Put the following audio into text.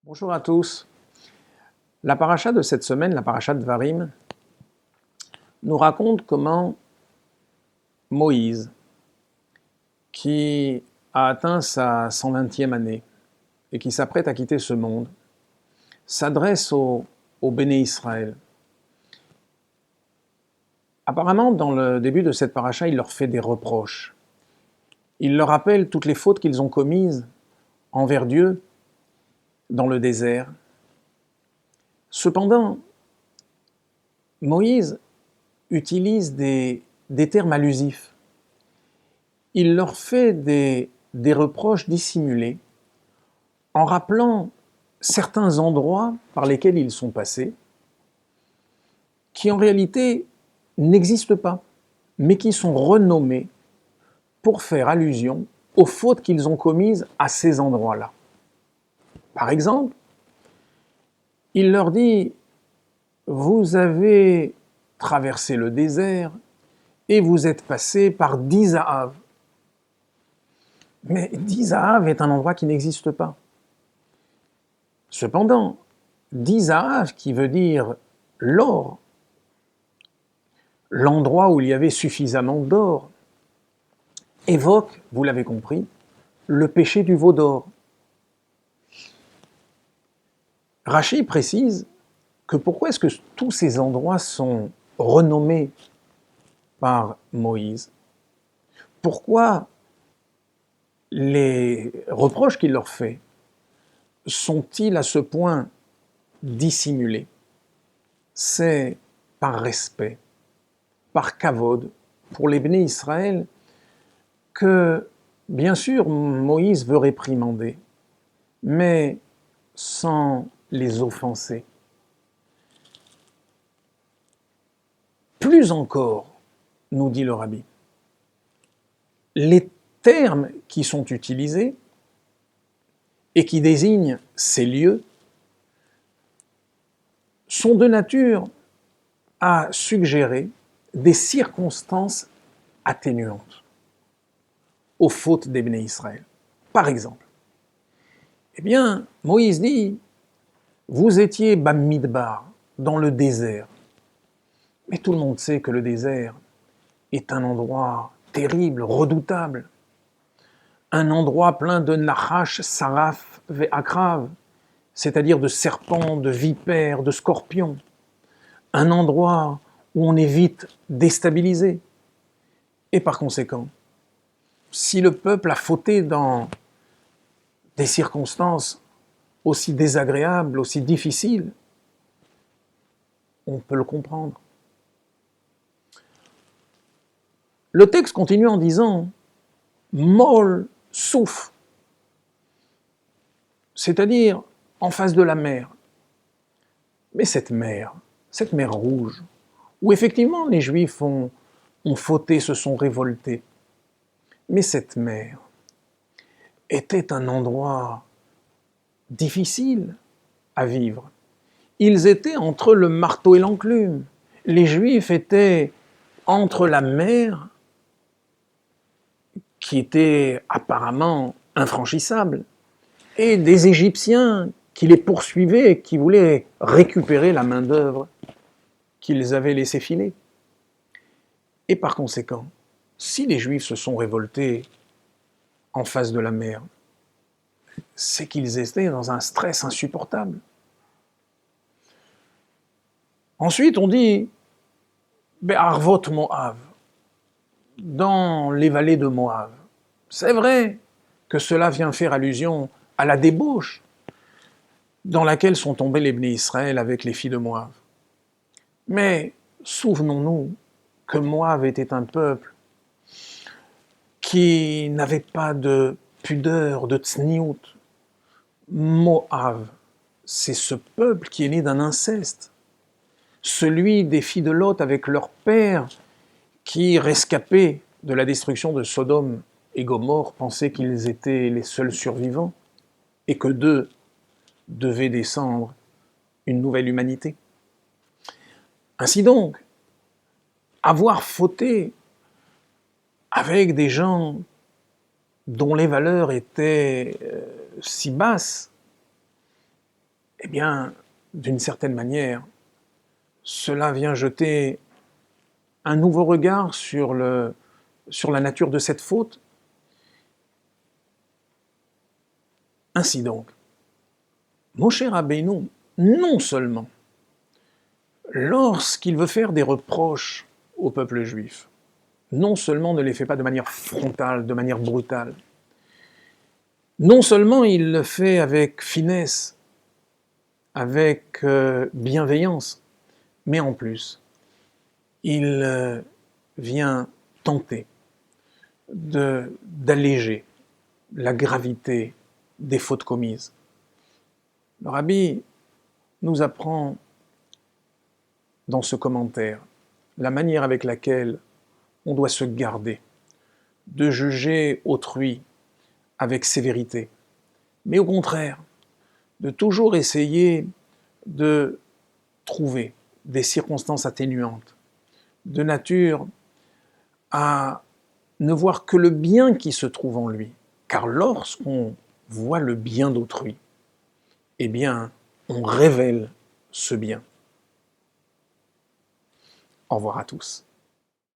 Bonjour à tous. La paracha de cette semaine, la paracha de Dvarim, nous raconte comment Moïse, qui a atteint sa 120e année et qui s'apprête à quitter ce monde, s'adresse au Béné Israël. Apparemment, dans le début de cette paracha, il leur fait des reproches. Il leur rappelle toutes les fautes qu'ils ont commises envers Dieu dans le désert. Cependant, Moïse utilise des termes allusifs. Il leur fait des reproches dissimulés en rappelant certains endroits par lesquels ils sont passés, qui en réalité n'existent pas, mais qui sont renommés pour faire allusion aux fautes qu'ils ont commises à ces endroits-là. Par exemple, il leur dit « Vous avez traversé le désert et vous êtes passé par Di-Zahav. » Mais Di-Zahav est un endroit qui n'existe pas. Cependant, Di-Zahav, qui veut dire l'or, l'endroit où il y avait suffisamment d'or, évoque, vous l'avez compris, le péché du veau d'or. Rachi précise que pourquoi est-ce que tous ces endroits sont renommés par Moïse? Pourquoi les reproches qu'il leur fait sont-ils à ce point dissimulés? C'est par respect, par kavod, pour les Béné Israël, que, bien sûr, Moïse veut réprimander, mais sans les offenser. Plus encore, nous dit le rabbi, les termes qui sont utilisés et qui désignent ces lieux sont de nature à suggérer des circonstances atténuantes aux fautes des Béné Israël. Par exemple, eh bien, Moïse dit « Vous étiez Bamidbar, dans le désert. » Mais tout le monde sait que le désert est un endroit terrible, redoutable. Un endroit plein de nachash, saraf, ve'akrav, c'est-à-dire de serpents, de vipères, de scorpions. Un endroit où on est vite déstabilisé. Et par conséquent, si le peuple a fauté dans des circonstances aussi désagréables, aussi difficiles, on peut le comprendre. Le texte continue en disant « Mol souf », c'est-à-dire en face de la mer. Mais cette mer rouge, où effectivement les Juifs ont fauté, se sont révoltés, mais cette mer était un endroit difficile à vivre. Ils étaient entre le marteau et l'enclume. Les Juifs étaient entre la mer, qui était apparemment infranchissable, et des Égyptiens qui les poursuivaient et qui voulaient récupérer la main-d'œuvre qu'ils avaient laissé filer. Et par conséquent, si les Juifs se sont révoltés en face de la mer, c'est qu'ils étaient dans un stress insupportable. Ensuite, on dit Be'arvot Moav, dans les vallées de Moab. C'est vrai que cela vient faire allusion à la débauche dans laquelle sont tombés les Béné Israël avec les filles de Moab. Mais souvenons-nous que Moab était un peuple qui n'avait pas de pudeur, de tsniout. Moab, c'est ce peuple qui est né d'un inceste, celui des filles de Lot avec leur père qui, rescapés de la destruction de Sodome et Gomorrhe, pensaient qu'ils étaient les seuls survivants et que d'eux devait descendre une nouvelle humanité. Ainsi donc, avoir fauté avec des gens dont les valeurs étaient si basses bien, d'une certaine manière, cela vient jeter un nouveau regard sur la nature de cette faute. Ainsi donc, Moshe Rabbeinu, non seulement, lorsqu'il veut faire des reproches au peuple juif, non seulement ne les fait pas de manière frontale, de manière brutale, non seulement il le fait avec finesse, avec bienveillance, mais en plus, il vient tenter d'alléger la gravité des fautes commises. Le Rabbi nous apprend dans ce commentaire la manière avec laquelle on doit se garder de juger autrui avec sévérité, mais au contraire, de toujours essayer de trouver des circonstances atténuantes, de nature à ne voir que le bien qui se trouve en lui. Car lorsqu'on voit le bien d'autrui, eh bien, on révèle ce bien. Au revoir à tous.